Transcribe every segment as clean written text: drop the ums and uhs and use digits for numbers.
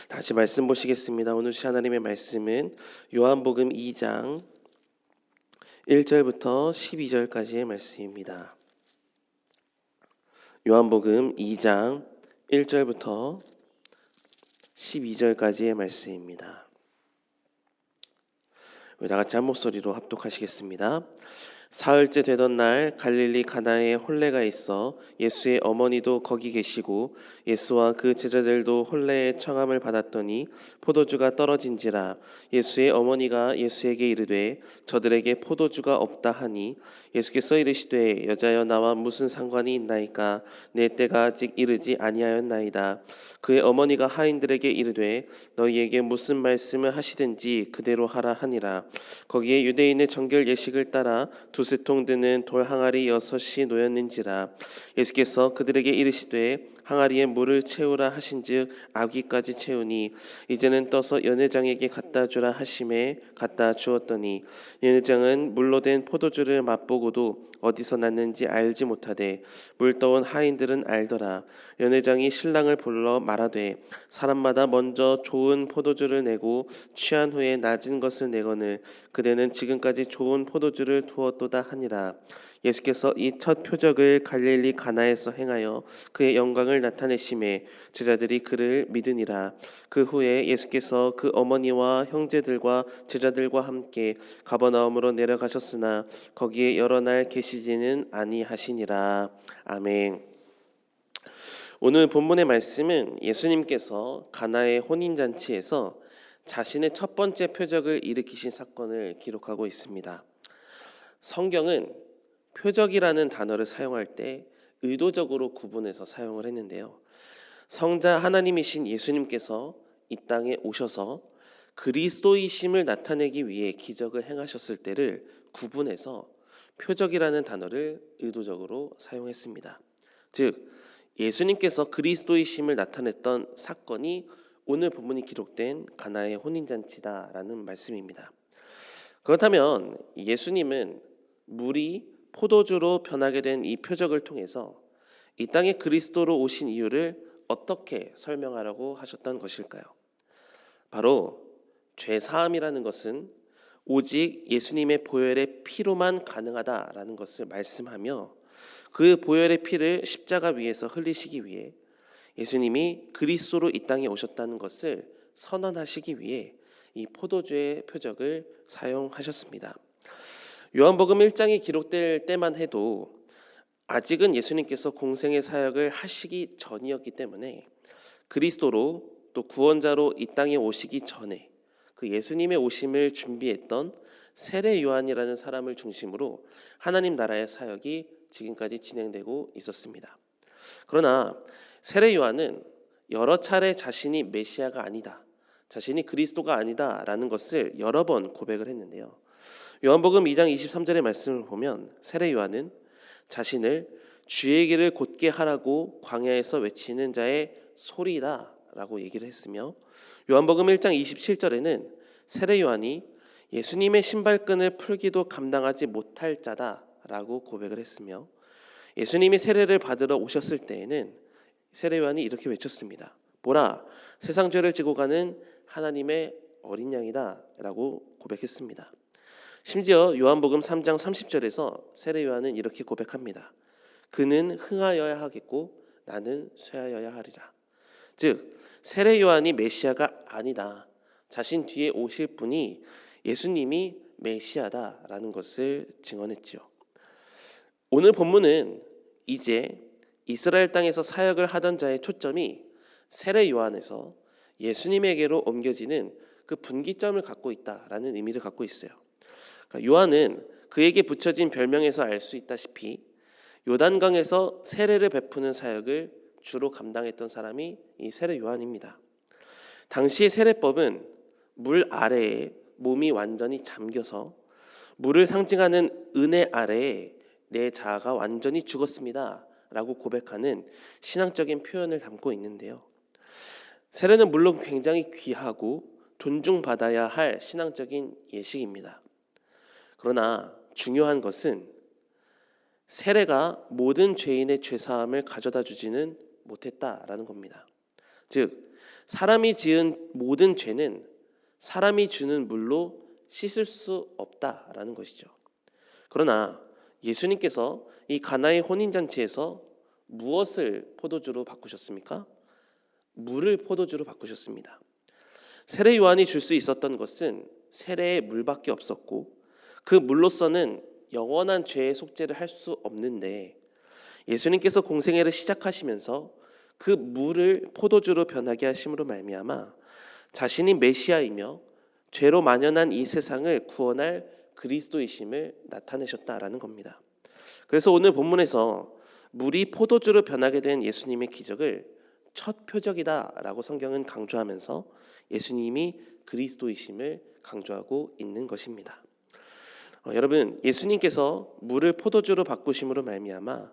다시 말씀 보시겠습니다. 오늘 하나님의 말씀은 요한복음 2장 1절부터 12절까지의 말씀입니다. 요한복음 2장 1절부터 12절까지의 말씀입니다. 우리 다 같이 한 목소리로 합독하시겠습니다. 사흘째 되던 날 갈릴리 가나에 혼례가 있어 예수의 어머니도 거기 계시고 예수와 그 제자들도 혼례의 청함을 받았더니 포도주가 떨어진지라. 예수의 어머니가 예수에게 이르되 저들에게 포도주가 없다 하니 예수께서 이르시되 여자여 나와 무슨 상관이 있나이까? 내 때가 아직 이르지 아니하였나이다. 그의 어머니가 하인들에게 이르되 너희에게 무슨 말씀을 하시든지 그대로 하라 하니라. 거기에 유대인의 정결 예식을 따라 두세 통 드는 돌 항아리 6이 놓였는지라. 예수께서 그들에게 이르시되 항아리에 물을 채우라 하신즉 아귀까지 채우니 이제는 떠서 연회장에게 갖다 주라 하심에 갖다 주었더니 연회장은 물로 된 포도주를 맛보고도 어디서 났는지 알지 못하되 물 떠온 하인들은 알더라. 연회장이 신랑을 불러 말하되 사람마다 먼저 좋은 포도주를 내고 취한 후에 낮은 것을 내거늘 그대는 지금까지 좋은 포도주를 두었도다 하니라. 예수께서 이 첫 표적을 갈릴리 가나에서 행하여 그의 영광을 나타내심에 제자들이 그를 믿으니라. 그 후에 예수께서 그 어머니와 형제들과 제자들과 함께 가버나움으로 내려가셨으나 거기에 여러 날 계시지는 아니하시니라. 아멘. 오늘 본문의 말씀은 예수님께서 가나의 혼인잔치에서 자신의 첫 번째 표적을 일으키신 사건을 기록하고 있습니다. 성경은 표적이라는 단어를 사용할 때 의도적으로 구분해서 사용을 했는데요. 성자 하나님이신 예수님께서 이 땅에 오셔서 그리스도이심을 나타내기 위해 기적을 행하셨을 때를 구분해서 표적이라는 단어를 의도적으로 사용했습니다. 즉 예수님께서 그리스도이심을 나타냈던 사건이 오늘 본문이 기록된 가나의 혼인잔치다라는 말씀입니다. 그렇다면 예수님은 물이 포도주로 변하게 된 이 표적을 통해서 이 땅에 그리스도로 오신 이유를 어떻게 설명하라고 하셨던 것일까요? 바로 죄사함이라는 것은 오직 예수님의 보혈의 피로만 가능하다라는 것을 말씀하며 그 보혈의 피를 십자가 위에서 흘리시기 위해 예수님이 그리스도로 이 땅에 오셨다는 것을 선언하시기 위해 이 포도주의 표적을 사용하셨습니다. 요한복음 1장이 기록될 때만 해도 아직은 예수님께서 공생의 사역을 하시기 전이었기 때문에 그리스도로 또 구원자로 이 땅에 오시기 전에 그 예수님의 오심을 준비했던 세례 요한이라는 사람을 중심으로 하나님 나라의 사역이 지금까지 진행되고 있었습니다. 그러나 세례 요한은 여러 차례 자신이 메시아가 아니다, 자신이 그리스도가 아니다라는 것을 여러 번 고백을 했는데요. 요한복음 2장 23절의 말씀을 보면 세례 요한은 자신을 주의 길을 곧게 하라고 광야에서 외치는 자의 소리다라고 얘기를 했으며 요한복음 1장 27절에는 세례 요한이 예수님의 신발끈을 풀기도 감당하지 못할 자다라고 고백을 했으며 예수님이 세례를 받으러 오셨을 때에는 세례 요한이 이렇게 외쳤습니다. 보라, 세상 죄를 지고 가는 하나님의 어린 양이다라고 고백했습니다. 심지어 요한복음 3장 30절에서 세례 요한은 이렇게 고백합니다. 그는 흥하여야 하겠고 나는 쇠하여야 하리라. 즉 세례 요한이 메시아가 아니다, 자신 뒤에 오실 분이 예수님이 메시아다라는 것을 증언했죠. 오늘 본문은 이제 이스라엘 땅에서 사역을 하던 자의 초점이 세례 요한에서 예수님에게로 옮겨지는 그 분기점을 갖고 있다라는 의미를 갖고 있어요. 요한은 그에게 붙여진 별명에서 알 수 있다시피 요단강에서 세례를 베푸는 사역을 주로 감당했던 사람이 이 세례 요한입니다. 당시의 세례법은 물 아래에 몸이 완전히 잠겨서 물을 상징하는 은혜 아래에 내 자아가 완전히 죽었습니다 라고 고백하는 신앙적인 표현을 담고 있는데요. 세례는 물론 굉장히 귀하고 존중받아야 할 신앙적인 예식입니다. 그러나 중요한 것은 세례가 모든 죄인의 죄사함을 가져다 주지는 못했다라는 겁니다. 즉 사람이 지은 모든 죄는 사람이 주는 물로 씻을 수 없다라는 것이죠. 그러나 예수님께서 이 가나의 혼인잔치에서 무엇을 포도주로 바꾸셨습니까? 물을 포도주로 바꾸셨습니다. 세례 요한이 줄 수 있었던 것은 세례의 물밖에 없었고 그 물로서는 영원한 죄의 속죄를 할 수 없는데 예수님께서 공생애를 시작하시면서 그 물을 포도주로 변하게 하심으로 말미암아 자신이 메시아이며 죄로 만연한 이 세상을 구원할 그리스도이심을 나타내셨다라는 겁니다. 그래서 오늘 본문에서 물이 포도주로 변하게 된 예수님의 기적을 첫 표적이다라고 성경은 강조하면서 예수님이 그리스도이심을 강조하고 있는 것입니다. 여러분, 예수님께서 물을 포도주로 바꾸심으로 말미암아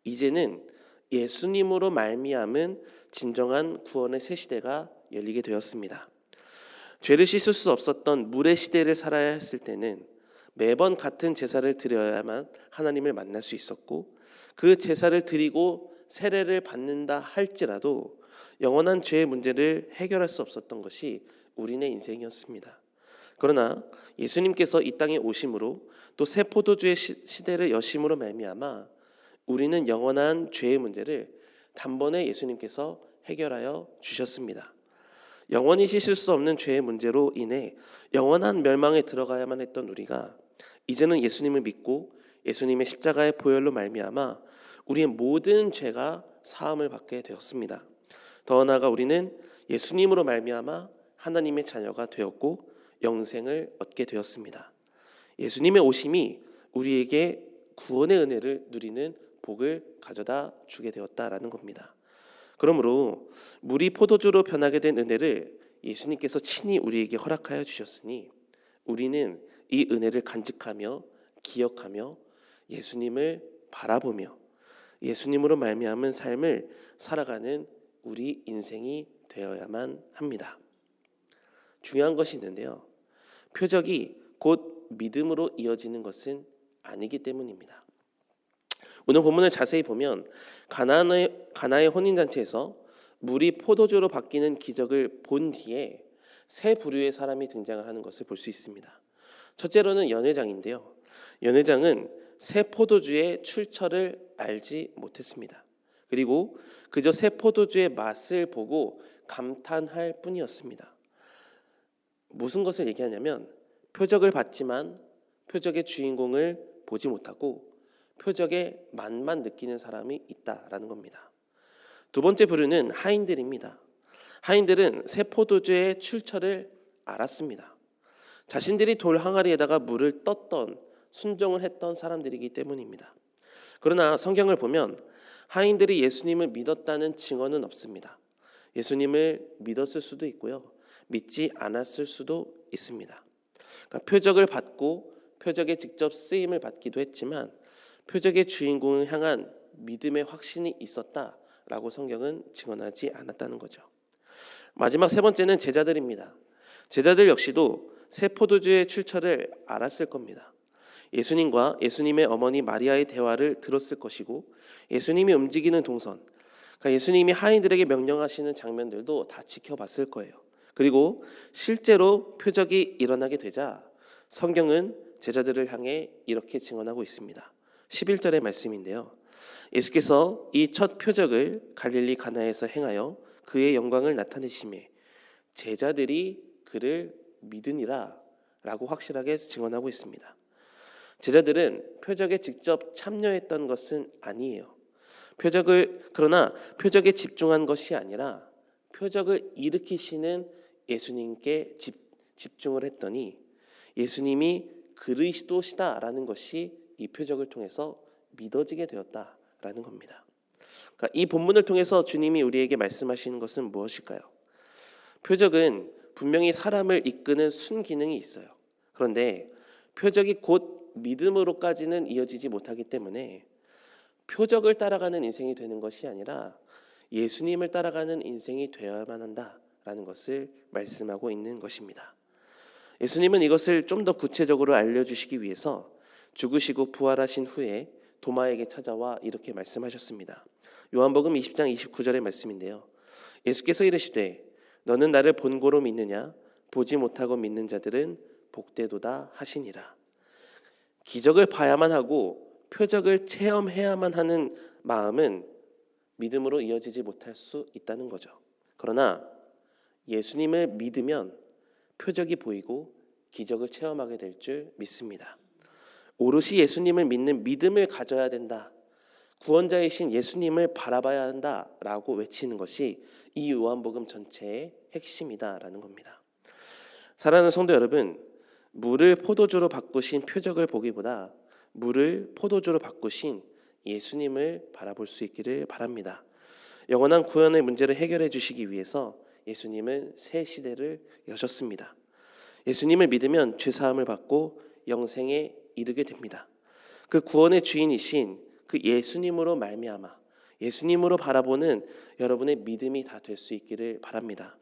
이제는 예수님으로 말미암은 진정한 구원의 새 시대가 열리게 되었습니다. 죄를 씻을 수 없었던 물의 시대를 살아야 했을 때는 매번 같은 제사를 드려야만 하나님을 만날 수 있었고 그 제사를 드리고 세례를 받는다 할지라도 영원한 죄의 문제를 해결할 수 없었던 것이 우리네 인생이었습니다. 그러나 예수님께서 이 땅에 오심으로 또 새 포도주의 시대를 여심으로 말미암아 우리는 영원한 죄의 문제를 단번에 예수님께서 해결하여 주셨습니다. 영원히 씻을 수 없는 죄의 문제로 인해 영원한 멸망에 들어가야만 했던 우리가 이제는 예수님을 믿고 예수님의 십자가의 보혈로 말미암아 우리의 모든 죄가 사함을 받게 되었습니다. 더 나아가 우리는 예수님으로 말미암아 하나님의 자녀가 되었고 영생을 얻게 되었습니다. 예수님의 오심이 우리에게 구원의 은혜를 누리는 복을 가져다 주게 되었다라는 겁니다. 그러므로 물이 포도주로 변하게 된 은혜를 예수님께서 친히 우리에게 허락하여 주셨으니 우리는 이 은혜를 간직하며 기억하며 예수님을 바라보며 예수님으로 말미암은 삶을 살아가는 우리 인생이 되어야만 합니다. 중요한 것이 있는데요. 표적이 곧 믿음으로 이어지는 것은 아니기 때문입니다. 오늘 본문을 자세히 보면 가나의 혼인잔치에서 물이 포도주로 바뀌는 기적을 본 뒤에 세 부류의 사람이 등장을 하는 것을 볼 수 있습니다. 첫째로는 연회장인데요. 연회장은 새 포도주의 출처를 알지 못했습니다. 그리고 그저 새 포도주의 맛을 보고 감탄할 뿐이었습니다. 무슨 것을 얘기하냐면 표적을 봤지만 표적의 주인공을 보지 못하고 표적의 맛만 느끼는 사람이 있다라는 겁니다. 두 번째 부류는 하인들입니다. 하인들은 새 포도주의 출처를 알았습니다. 자신들이 돌 항아리에다가 물을 떴던 순종을 했던 사람들이기 때문입니다. 그러나 성경을 보면 하인들이 예수님을 믿었다는 증언은 없습니다. 예수님을 믿었을 수도 있고요. 믿지 않았을 수도 있습니다. 그러니까 표적을 받고 표적에 직접 쓰임을 받기도 했지만 표적의 주인공을 향한 믿음의 확신이 있었다라고 성경은 증언하지 않았다는 거죠. 마지막 세 번째는 제자들입니다. 제자들 역시도 새 포도주의 출처를 알았을 겁니다. 예수님과 예수님의 어머니 마리아의 대화를 들었을 것이고 예수님이 움직이는 동선, 그러니까 예수님이 하인들에게 명령하시는 장면들도 다 지켜봤을 거예요. 그리고 실제로 표적이 일어나게 되자 성경은 제자들을 향해 이렇게 증언하고 있습니다. 11절의 말씀인데요. 예수께서 이 첫 표적을 갈릴리 가나에서 행하여 그의 영광을 나타내시매 제자들이 그를 믿으니라 라고 확실하게 증언하고 있습니다. 제자들은 표적에 직접 참여했던 것은 아니에요. 그러나 표적에 집중한 것이 아니라 표적을 일으키시는 예수님께 집중을 했더니 예수님이 그리스도시다라는 것이 이 표적을 통해서 믿어지게 되었다라는 겁니다. 그러니까 이 본문을 통해서 주님이 우리에게 말씀하시는 것은 무엇일까요? 표적은 분명히 사람을 이끄는 순기능이 있어요. 그런데 표적이 곧 믿음으로까지는 이어지지 못하기 때문에 표적을 따라가는 인생이 되는 것이 아니라 예수님을 따라가는 인생이 되어야만 한다라는 것을 말씀하고 있는 것입니다. 예수님은 이것을 좀 더 구체적으로 알려주시기 위해서 죽으시고 부활하신 후에 도마에게 찾아와 이렇게 말씀하셨습니다. 요한복음 20장 29절의 말씀인데요. 예수께서 이르시되 너는 나를 본고로 믿느냐? 보지 못하고 믿는 자들은 복되도다 하시니라. 기적을 봐야만 하고 표적을 체험해야만 하는 마음은 믿음으로 이어지지 못할 수 있다는 거죠. 그러나 예수님을 믿으면 표적이 보이고 기적을 체험하게 될 줄 믿습니다. 오롯이 예수님을 믿는 믿음을 가져야 된다. 구원자이신 예수님을 바라봐야 한다라고 외치는 것이 이 요한복음 전체의 핵심이다라는 겁니다. 사랑하는 성도 여러분, 물을 포도주로 바꾸신 표적을 보기보다 물을 포도주로 바꾸신 예수님을 바라볼 수 있기를 바랍니다. 영원한 구원의 문제를 해결해 주시기 위해서 예수님은 새 시대를 여셨습니다. 예수님을 믿으면 죄사함을 받고 영생에 이르게 됩니다. 그 구원의 주인이신 그 예수님으로 말미암아 예수님으로 바라보는 여러분의 믿음이 다 될 수 있기를 바랍니다.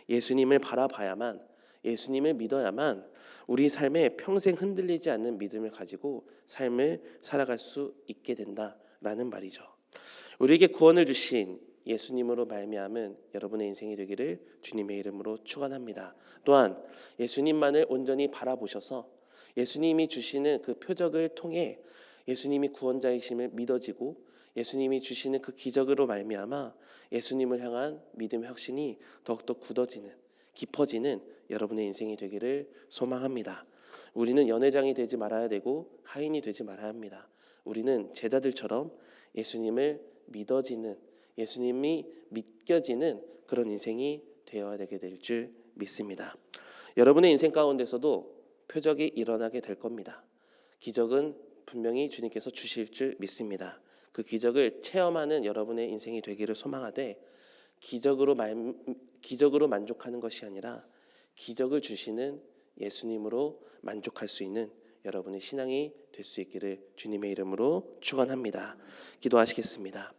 예수님을 바라봐야만, 예수님을 믿어야만 우리 삶에 평생 흔들리지 않는 믿음을 가지고 삶을 살아갈 수 있게 된다라는 말이죠. 우리에게 구원을 주신 예수님으로 말미암은 여러분의 인생이 되기를 주님의 이름으로 축원합니다. 또한 예수님만을 온전히 바라보셔서 예수님이 주시는 그 표적을 통해 예수님이 구원자이심을 믿어지고 예수님이 주시는 그 기적으로 말미암아 예수님을 향한 믿음의 확신이 더욱더 굳어지는, 깊어지는 여러분의 인생이 되기를 소망합니다. 우리는 연회장이 되지 말아야 되고 하인이 되지 말아야 합니다. 우리는 제자들처럼 예수님을 믿어지는, 예수님이 믿겨지는 그런 인생이 되어야 되게 될 줄 믿습니다. 여러분의 인생 가운데서도 표적이 일어나게 될 겁니다. 기적은 분명히 주님께서 주실 줄 믿습니다. 그 기적을 체험하는 여러분의 인생이 되기를 소망하되 기적으로 만족하는 것이 아니라 기적을 주시는 예수님으로 만족할 수 있는 여러분의 신앙이 될 수 있기를 주님의 이름으로 축원합니다. 기도하시겠습니다.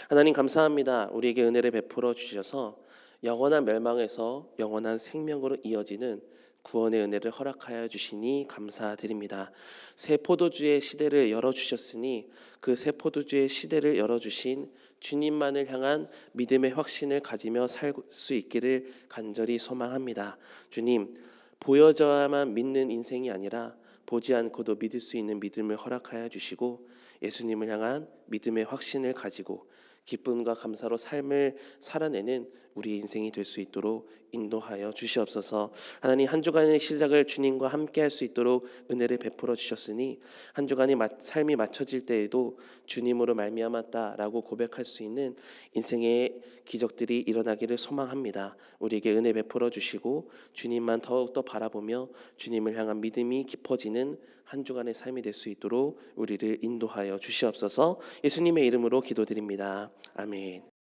하나님 감사합니다. 우리에게 은혜를 베풀어 주셔서 영원한 멸망에서 영원한 생명으로 이어지는 구원의 은혜를 허락하여 주시니 감사드립니다. 새 포도주의 시대를 열어주셨으니 그 새 포도주의 시대를 열어주신 주님만을 향한 믿음의 확신을 가지며 살 수 있기를 간절히 소망합니다. 주님, 보여져야만 믿는 인생이 아니라 보지 않고도 믿을 수 있는 믿음을 허락하여 주시고 예수님을 향한 믿음의 확신을 가지고 기쁨과 감사로 삶을 살아내는 우리 인생이 될 수 있도록 인도하여 주시옵소서. 하나님, 한 주간의 시작을 주님과 함께 할 수 있도록 은혜를 베풀어 주셨으니 한 주간의 삶이 맞춰질 때에도 주님으로 말미암았다라고 고백할 수 있는 인생의 기적들이 일어나기를 소망합니다. 우리에게 은혜 베풀어 주시고 주님만 더욱더 바라보며 주님을 향한 믿음이 깊어지는 한 주간의 삶이 될 수 있도록 우리를 인도하여 주시옵소서. 예수님의 이름으로 기도드립니다. 아멘.